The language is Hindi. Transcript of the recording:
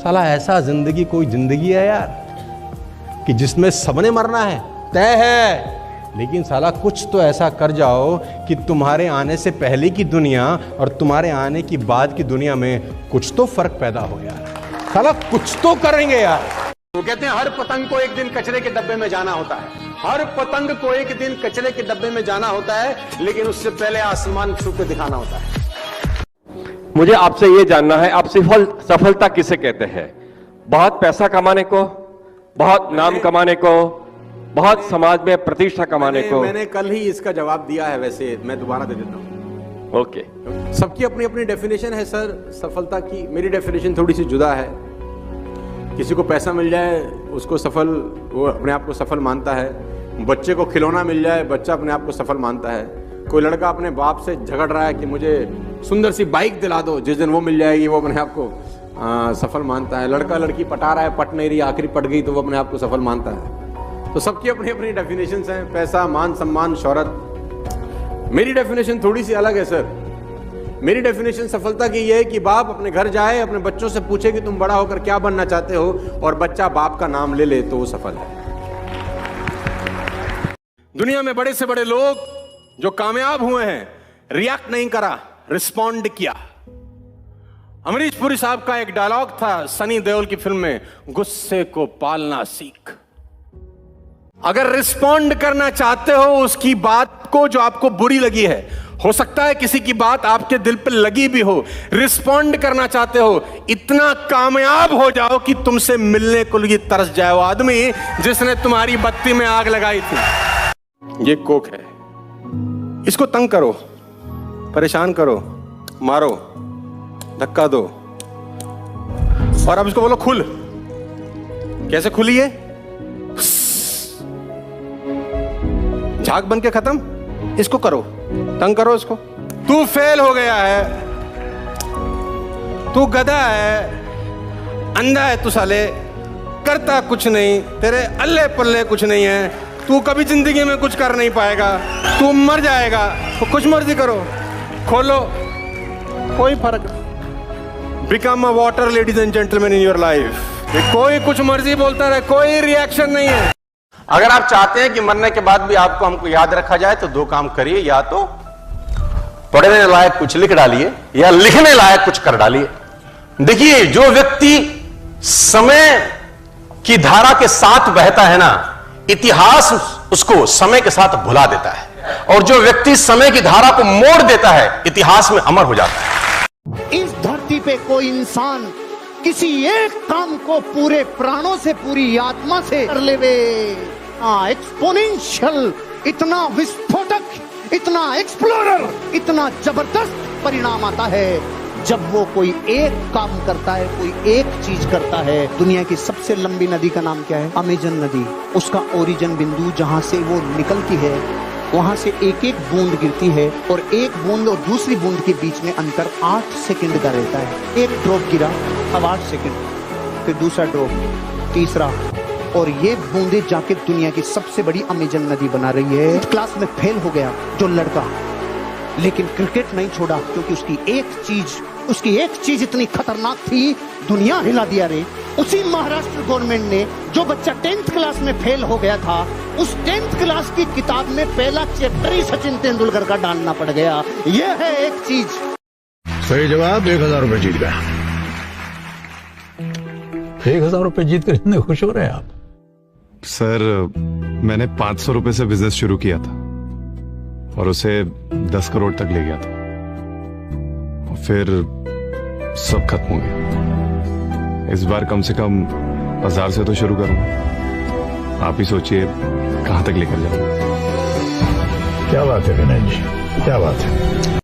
साला ऐसा जिंदगी कोई जिंदगी है यार कि जिसमें सबने मरना है, तय है, लेकिन साला कुछ तो ऐसा कर जाओ कि तुम्हारे आने से पहले की दुनिया और तुम्हारे आने की बाद की दुनिया में कुछ तो फर्क पैदा हो यार। साला कुछ तो करेंगे यार। वो कहते हैं हर पतंग को एक दिन कचरे के डब्बे में जाना होता है, हर पतंग को एक दिन कचरे के डब्बे में जाना होता है, लेकिन उससे पहले आसमान छू के दिखाना होता है। मुझे आपसे ये जानना है, आप सफलता किसे कहते हैं? बहुत पैसा कमाने को, बहुत नाम कमाने को, बहुत समाज में प्रतिष्ठा कमाने को? मैंने कल ही इसका जवाब दिया है, वैसे मैं दोबारा दे देता हूँ। ओके। सबकी अपनी अपनी डेफिनेशन है सर सफलता की। मेरी डेफिनेशन थोड़ी सी जुदा है। किसी को पैसा मिल जाए उसको सफल, वो अपने आप को सफल मानता है। बच्चे को खिलौना मिल जाए, बच्चा अपने आप को सफल मानता है। कोई लड़का अपने बाप से झगड़ रहा है कि मुझे सुंदर सी बाइक दिला दो, जिस दिन वो मिल जाएगी वो अपने आप को सफल मानता है। लड़का लड़की पटा रहा है, पट नहीं रही, आखिरी पट गई तो वो अपने आप को सफल मानता है। तो सबकी अपनी अपनी डेफिनेशंस हैं, पैसा, मान, सम्मान, शोहरत। मेरी डेफिनेशन थोड़ी सी अलग है सर। मेरी डेफिनेशन सफलता की यह है कि बाप अपने घर जाए, अपने बच्चों से पूछे कि तुम बड़ा होकर क्या बनना चाहते हो, और बच्चा बाप का नाम ले ले तो वो सफल है। दुनिया में बड़े से बड़े लोग जो कामयाब हुए हैं, रिएक्ट नहीं करा, रिस्पॉन्ड किया। अमरीश पुरी साहब का एक डायलॉग था सनी देओल की फिल्म में, गुस्से को पालना सीख। अगर रिस्पॉन्ड करना चाहते हो उसकी बात को जो आपको बुरी लगी है, हो सकता है किसी की बात आपके दिल पे लगी भी हो, रिस्पॉन्ड करना चाहते हो, इतना कामयाब हो जाओ कि तुमसे मिलने को लिए तरस जाए वो आदमी जिसने तुम्हारी बत्ती में आग लगाई थी। ये कोक है, इसको तंग करो, परेशान करो, मारो, धक्का दो, और अब इसको बोलो खुल। कैसे खुली है? झाग बन के खत्म। इसको करो, तंग करो इसको। तू फेल हो गया है, तू गधा है, अंधा है तू साले, करता कुछ नहीं, तेरे अल्ले पल्ले कुछ नहीं है, तू कभी जिंदगी में कुछ कर नहीं पाएगा, तू मर जाएगा। तो कुछ मर्जी करो, खोलो, कोई फर्क। Become a water ladies and gentleman in your life. कोई कुछ मर्जी बोलता रहे, कोई रिएक्शन नहीं है। अगर आप चाहते हैं कि मरने के बाद भी आपको हमको याद रखा जाए तो दो काम करिए, या तो पढ़ने लायक कुछ लिख डालिए या लिखने लायक कुछ कर डालिए। देखिए, जो व्यक्ति समय की धारा के साथ बहता है ना, इतिहास उसको समय के साथ भुला देता है, और जो व्यक्ति समय की धारा को मोड़ देता है, इतिहास में अमर हो जाता है। इस धरती पे कोई इंसान किसी एक काम को पूरे प्राणों से, पूरी आत्मा से कर लेवे, एक्सपोनेंशियल, इतना विस्फोटक, इतना एक्सप्लोरर, इतना जबरदस्त परिणाम आता है जब वो कोई एक काम करता है, कोई एक चीज करता है। दुनिया की सबसे लंबी नदी का नाम क्या है? अमेजन नदी। उसका ओरिजिन बिंदु जहां से वो निकलती है, वहां से एक एक बूंद गिरती है, और एक बूंद और दूसरी बूंद के बीच में अंतर 8 सेकंड का रहता है। एक ड्रॉप गिरा, अब 8 सेकंड, फिर दूसरा ड्रॉप, तीसरा, और ये बूंदे जाके दुनिया की सबसे बड़ी अमेजन नदी बना रही है। क्लास में फेल हो गया जो लड़का, लेकिन क्रिकेट नहीं छोड़ा, क्योंकि उसकी एक चीज इतनी खतरनाक थी, दुनिया हिला दिया रे। उसी महाराष्ट्र गवर्नमेंट ने, जो बच्चा 10th क्लास में फेल हो गया था, उस 10th क्लास की किताब में पहला चैप्टर ही सचिन तेंदुलकर का डालना पड़ गया। यह है एक चीज। सही जवाब। 1000 रुपए जीत गया। 1000 रुपए जीत कर इतने खुश हो रहे हैं आप? सर, मैंने 500 रुपए से बिजनेस शुरू किया था और उसे 10 करोड़ तक ले गया था, और फिर सब खत्म हो गया। इस बार कम से कम 1000 से तो शुरू करूंगा। आप ही सोचिए कहां तक लेकर जाऊंगा। क्या बात है विनय जी, क्या बात है।